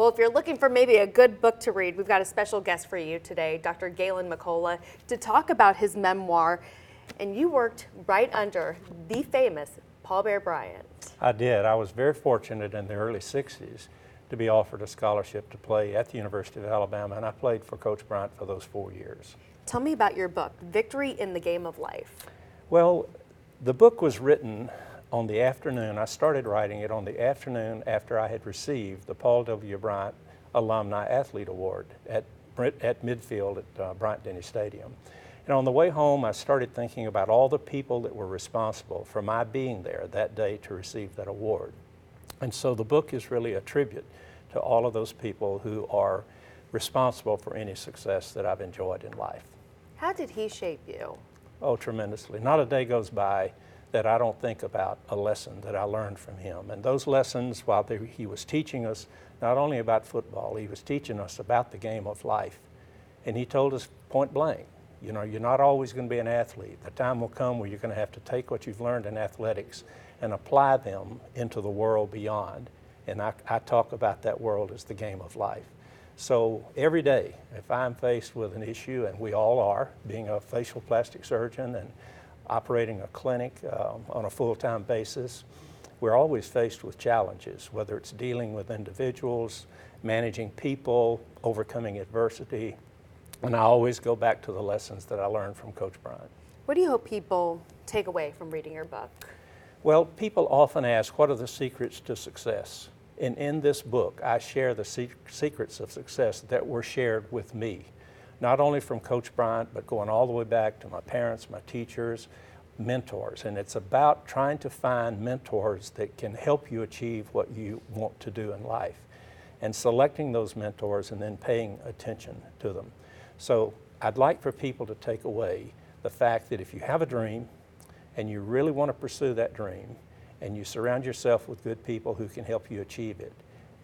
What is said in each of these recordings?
Well, if you're looking for maybe a good book to read, we've got a special guest for you today, Dr. Galen McCullough, to talk about his memoir. And you worked right under the famous Paul Bear Bryant. I did. I was very fortunate in the early 60s to be offered a scholarship to play at the University of Alabama, and I played for Coach Bryant for those 4 years. Tell me about your book, Victory in the Game of Life. Well, the book was written on the afternoon. I started writing it on the afternoon after I had received the Paul W. Bryant Alumni Athlete Award at midfield at Bryant-Denny Stadium. And on the way home, I started thinking about all the people that were responsible for my being there that day to receive that award. And so the book is really a tribute to all of those people who are responsible for any success that I've enjoyed in life. How did he shape you? Oh, tremendously. Not a day goes by that I don't think about a lesson that I learned from him. And those lessons, while he was teaching us not only about football, he was teaching us about the game of life. And he told us point blank, you know, you're not always going to be an athlete. The time will come where you're going to have to take what you've learned in athletics and apply them into the world beyond. And I talk about that world as the game of life. So every day, if I'm faced with an issue, and we all are, being a facial plastic surgeon and operating a clinic on a full-time basis, we're always faced with challenges, whether it's dealing with individuals, managing people, overcoming adversity. And I always go back to the lessons that I learned from Coach Bryant. What do you hope people take away from reading your book? Well, people often ask, what are the secrets to success? And in this book, I share the secrets of success that were shared with me, not only from Coach Bryant, but going all the way back to my parents, my teachers, mentors. And it's about trying to find mentors that can help you achieve what you want to do in life, and selecting those mentors and then paying attention to them. So I'd like for people to take away the fact that if you have a dream and you really want to pursue that dream, and you surround yourself with good people who can help you achieve it,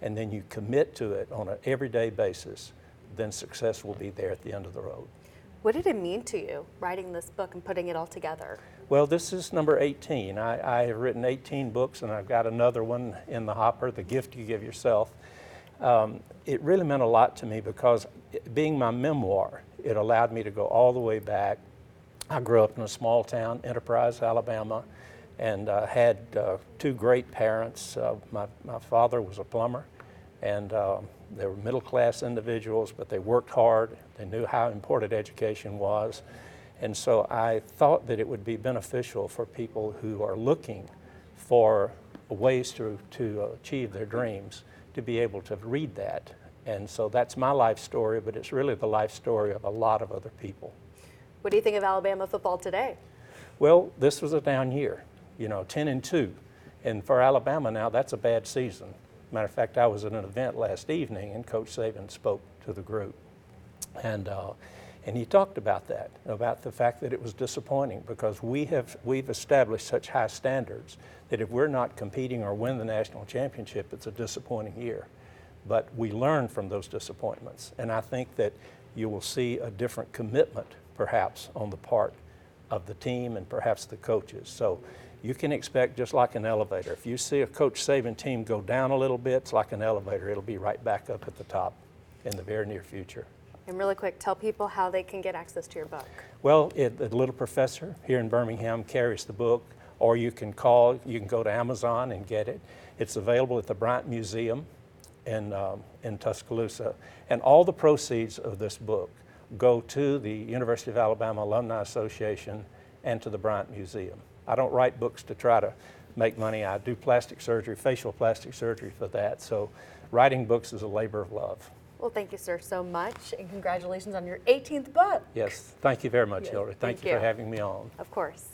and then you commit to it on an everyday basis, then success will be there at the end of the road. What did it mean to you, writing this book and putting it all together? Well, this is number 18. I have written 18 books, and I've got another one in the hopper, The Gift You Give Yourself. It really meant a lot to me because being my memoir, it allowed me to go all the way back. I grew up in a small town, Enterprise, Alabama, and had two great parents. My father was a plumber, and they were middle-class individuals, but they worked hard. They knew how important education was. And so I thought that it would be beneficial for people who are looking for ways to achieve their dreams to be able to read that. And so that's my life story, but it's really the life story of a lot of other people. What do you think of Alabama football today? Well, this was a down year, you know, 10-2. And for Alabama now, that's a bad season. Matter of fact, I was at an event last evening and Coach Saban spoke to the group. And he talked about that, about the fact that it was disappointing because we've established such high standards that if we're not competing or win the national championship, it's a disappointing year. But we learn from those disappointments. And I think that you will see a different commitment, perhaps, on the part of the team and perhaps the coaches. So you can expect, just like an elevator, if you see a Coach Saban team go down a little bit, it's like an elevator. It'll be right back up at the top in the very near future. And really quick, tell people how they can get access to your book. Well, the Little Professor here in Birmingham carries the book, or you can go to Amazon and get it. It's available at the Bryant Museum in Tuscaloosa. And all the proceeds of this book go to the University of Alabama Alumni Association and to the Bryant Museum. I don't write books to try to make money. I do plastic surgery, facial plastic surgery for that. So writing books is a labor of love. Well, thank you, sir, so much, and congratulations on your 18th book. Yes, thank you very much, Hillary. Thank you for having me on. Of course.